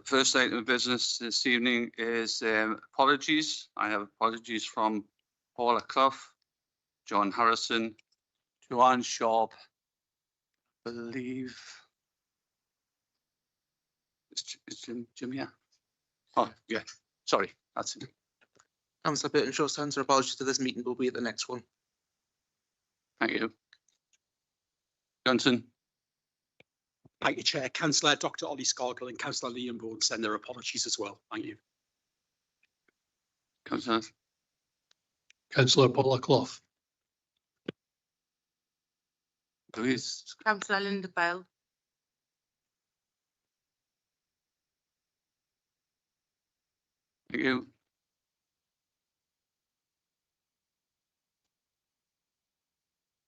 First item of business this evening is apologies. I have apologies from Paula Clough, John Harrison, Joanne Sharp, I believe. Is Jim here? Oh, yeah. Sorry, that's it. Councillor Burton-Shaw sends her apologies to this meeting. Will be at the next one. Thank you. Johnson. Thank you, Chair. Councillor Dr. Ollie Scargill and Councillor Liam Bourne send their apologies as well. Thank you. Councillor. Councillor Paula Clough. Louise. Councillor Linda Bell. Thank you.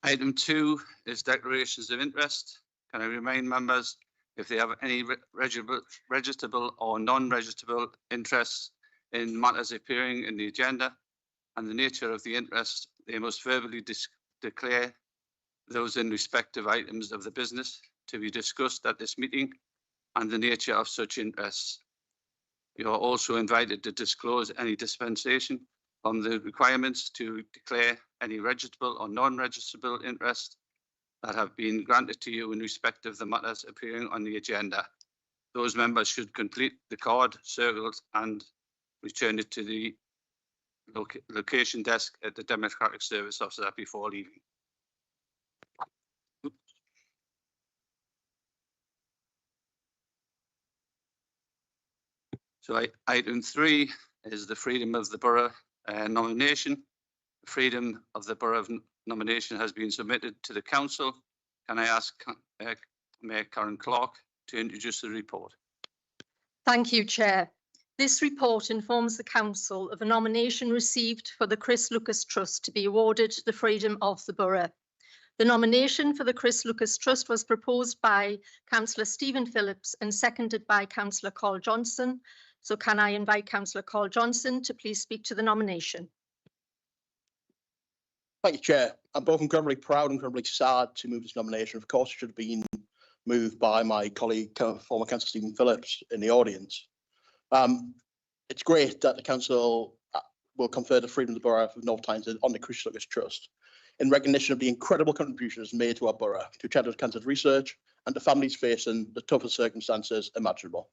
Item 2 is declarations of interest. Can I remind members, if they have any registrable or non-registrable interests in matters appearing in the agenda and the nature of the interest, they must verbally declare those in respective items of the business to be discussed at this meeting and the nature of such interests. You are also invited to disclose any dispensation from the requirements to declare any registrable or non-registrable interest that have been granted to you in respect of the matters appearing on the agenda. Those members should complete the card, circles, and return it to the location desk at the Democratic Service Officer before leaving. So item 3 is the freedom of the borough nomination. Freedom of the borough nomination has been submitted to the council. Can I ask Mayor Karen Clark to introduce the report? Thank you, Chair. This report informs the council of a nomination received for the Chris Lucas Trust to be awarded the freedom of the borough. The nomination for the Chris Lucas Trust was proposed by Councillor Stephen Phillips and seconded by Councillor Carl Johnson. So can I invite Councillor Carl Johnson to please speak to the nomination? Thank you, Chair. I'm both incredibly proud and incredibly sad to move this nomination. Of course, it should have been moved by my colleague, former Councillor Stephen Phillips, in the audience. It's great that the council will confer the freedom of the borough of North Tyneside on the Chris Lucas Trust in recognition of the incredible contributions made to our borough, to childhood cancer research, and to families facing the toughest circumstances imaginable.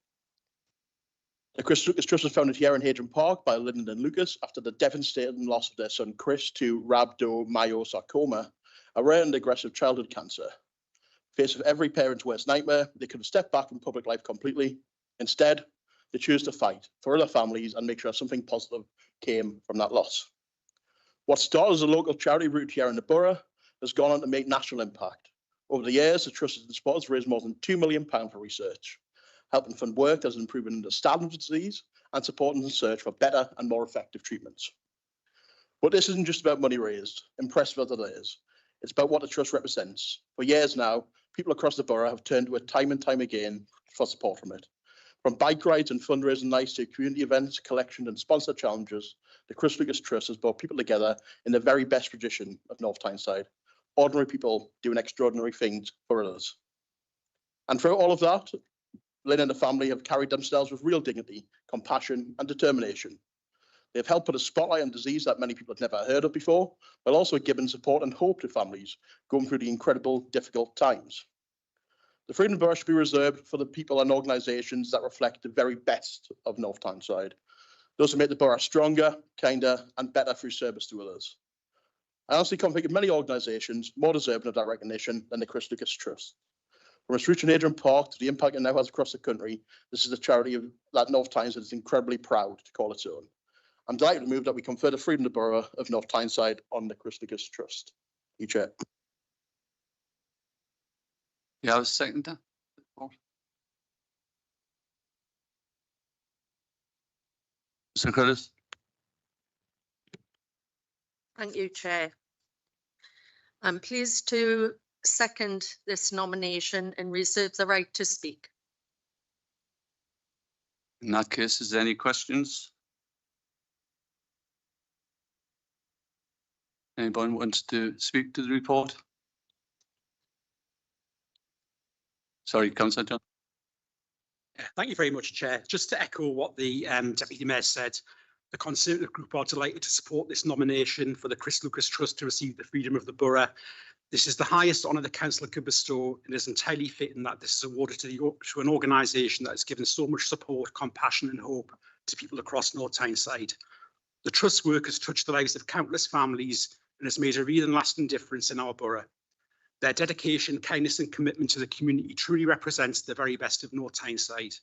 The Chris Lucas Trust was founded here in Hadrian Park by Lyndon and Lucas after the devastating loss of their son Chris to rhabdomyosarcoma, a rare and aggressive childhood cancer. Faced with every parent's worst nightmare, they could have stepped back from public life completely. Instead, they chose to fight for other families and make sure something positive came from that loss. What started as a local charity route here in the borough has gone on to make national impact. Over the years, the Trust and Spot has raised more than £2 million for research, helping fund work that has improved understanding of the disease and supporting the search for better and more effective treatments. But this isn't just about money raised, impressive as it is. It's about what the Trust represents. For years now, people across the borough have turned to it time and time again for support from it. From bike rides and fundraising nights to community events, collection and sponsor challenges, the Chris Lucas Trust has brought people together in the very best tradition of North Tyneside. Ordinary people doing extraordinary things for others. And through all of that, Lynn and the family have carried themselves with real dignity, compassion and determination. They have helped put a spotlight on disease that many people have never heard of before, while also giving support and hope to families going through the incredible, difficult times. The Freedom Borough should be reserved for the people and organisations that reflect the very best of North Tyneside, those who make the borough stronger, kinder and better through service to others. I honestly can't think of many organisations more deserving of that recognition than the Chris Lucas Trust. From its roots in Hadrian Park to the impact it now has across the country, this is a charity that North Tyneside is incredibly proud to call its own. I'm delighted to move that we confer the freedom of the borough of North Tyneside on the Chris Lucas Trust. Thank you, Chair. You have a second? Mr. Curtis. Thank you, Chair. I'm pleased to second this nomination and reserve the right to speak. In that case, is there any questions? Anyone wants to speak to the report? Sorry, Councillor John. Thank you very much, Chair. Just to echo what the Deputy Mayor said, the Conservative Group are delighted to support this nomination for the Chris Lucas Trust to receive the Freedom of the Borough. This is the highest honour the council could bestow, and is entirely fitting that this is awarded to an organisation that has given so much support, compassion and hope to people across North Tyneside. The Trust's work has touched the lives of countless families and has made a real and lasting difference in our borough. Their dedication, kindness and commitment to the community truly represents the very best of North Tyneside.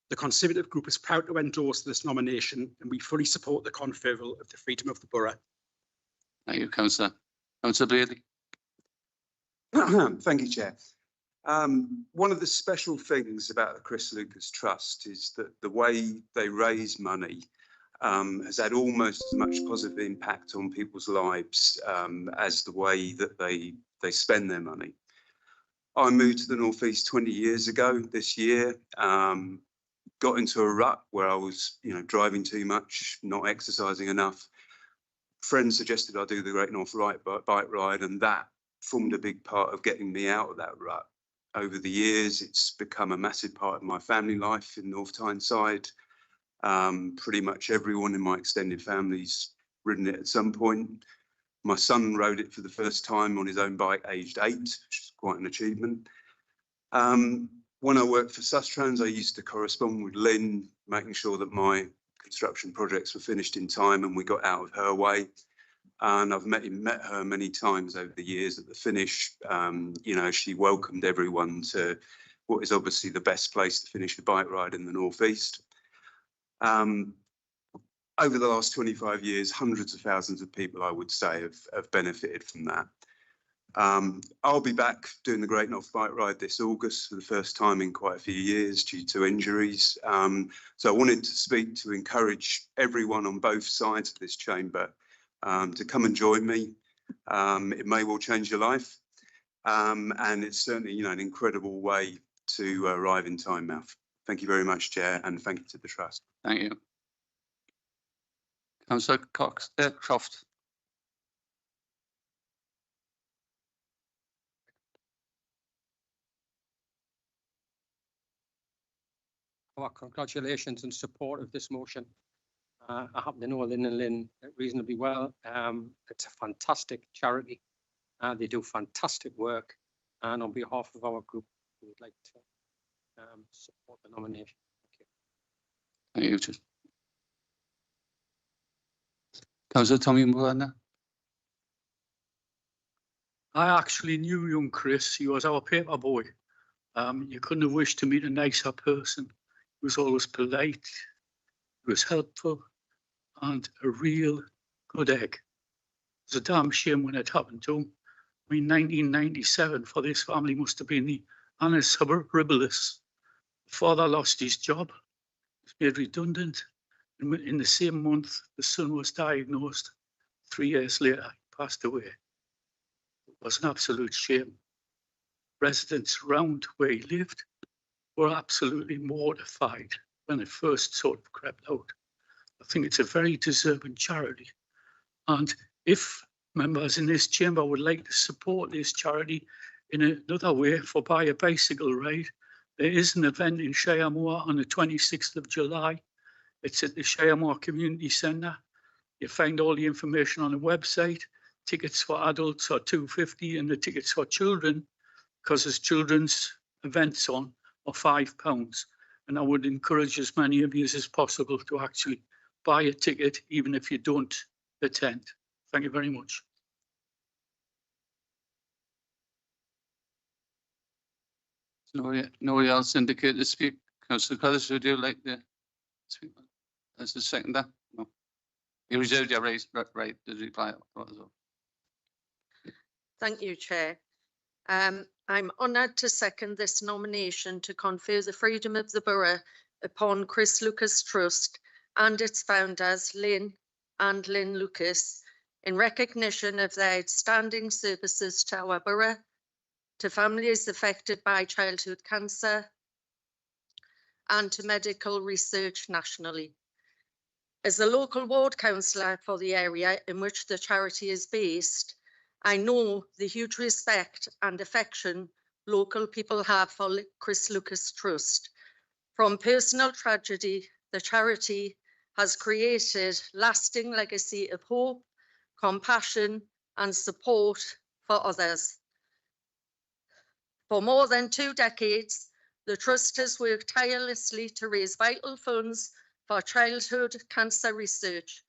The Conservative Group is proud to endorse this nomination, and we fully support the conferral of the Freedom of the Borough. Thank you, Councillor. Councillor Bailey. Thank you, Chair. One of the special things about the Chris Lucas Trust is that the way they raise money has had almost as much positive impact on people's lives as the way that they spend their money. I moved to the North East 20 years ago this year, got into a rut where I was, driving too much, not exercising enough. Friends suggested I do the Great North Bike Ride, and that formed a big part of getting me out of that rut. Over the years, it's become a massive part of my family life in North Tyneside. Pretty much everyone in my extended family's ridden it at some point. My son rode it for the first time on his own bike aged 8, which is quite an achievement. When I worked for Sustrans, I used to correspond with Lynn, making sure that my construction projects were finished in time and we got out of her way. And I've met her many times over the years at the finish. She welcomed everyone to what is obviously the best place to finish a bike ride in the North East. Over the last 25 years, hundreds of thousands of people, I would say, have benefited from that. I'll be back doing the Great North Bike Ride this August for the first time in quite a few years due to injuries. So I wanted to speak to encourage everyone on both sides of this chamber to come and join me. It may well change your life. And it's certainly, an incredible way to arrive in Tynemouth. Thank you very much, Chair, and thank you to the Trust. Thank you. Councillor Croft. Our congratulations and support of this motion. I happen to know Lynn and Lynn reasonably well. It's a fantastic charity. They do fantastic work. And on behalf of our group, we would like to support the nomination. Thank you. Thank you. Councillor Tommy Mulana. I actually knew young Chris. He was our paper boy. You couldn't have wished to meet a nicer person. He was always polite. He was helpful and a real good egg. It was a damn shame when it happened to him. 1997 for this family must have been the annus horribilis. The father lost his job, was made redundant. And in the same month, the son was diagnosed. 3 years later, he passed away. It was an absolute shame. Residents around where he lived were absolutely mortified when it first sort of crept out. I think it's a very deserving charity. And if members in this chamber would like to support this charity in another way for buy a bicycle ride, there is an event in Shiremoor on the 26th of July. It's at the Shiremoor Community Centre. You find all the information on the website. Tickets for adults are £2.50 and the tickets for children, because there's children's events on, are £5. And I would encourage as many of you as possible to actually buy a ticket, even if you don't attend. Thank you very much. Nobody else indicated to speak. Councillor Crothers, would you like to speak as the seconder? No. You reserved your right to reply. Thank you, Chair. I'm honoured to second this nomination to confer the Freedom of the Borough upon Chris Lucas Trust and its founders, Lynn and Lynn Lucas, in recognition of their outstanding services to our borough, to families affected by childhood cancer, and to medical research nationally. As the local ward councillor for the area in which the charity is based, I know the huge respect and affection local people have for Chris Lucas Trust. From personal tragedy, the charity has created lasting legacy of hope, compassion and support for others. For more than 2 decades, the Trust has worked tirelessly to raise vital funds for childhood cancer research,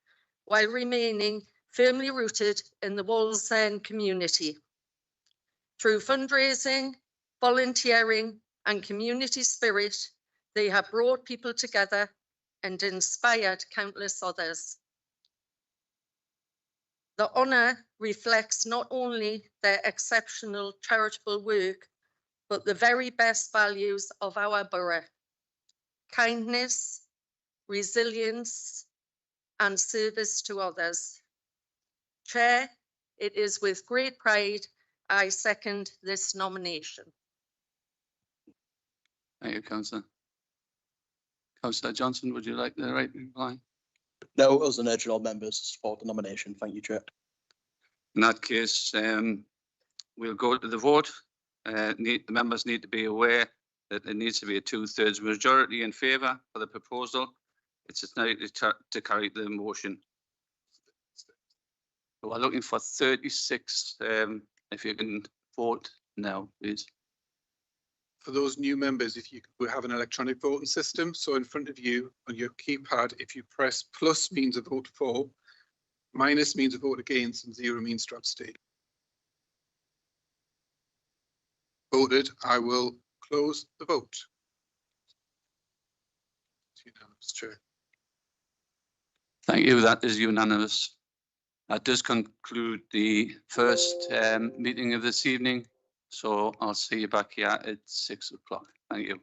while remaining firmly rooted in the Wallsend community. Through fundraising, volunteering and community spirit, they have brought people together and inspired countless others. The honour reflects not only their exceptional charitable work, but the very best values of our borough: kindness, resilience, and service to others. Chair, it is with great pride I second this nomination. Thank you, Councillor. Councillor Johnson, would you like the right reply? No, us and urge all members to support the nomination. Thank you, Chair. In that case, we'll go to the vote. The members need to be aware that there needs to be a 2/3 majority in favour for the proposal. It's just now to carry the motion. So we're looking for 36. If you can vote now, please. For those new members, if you, we have an electronic voting system. So in front of you on your keypad, if you press plus means a vote for, minus means a vote against, and 0 means to abstain. Voted, I will close the vote. It's unanimous, Chair. Thank you. That is unanimous. That does conclude the first meeting of this evening. So I'll see you back here at 6 o'clock. Thank you.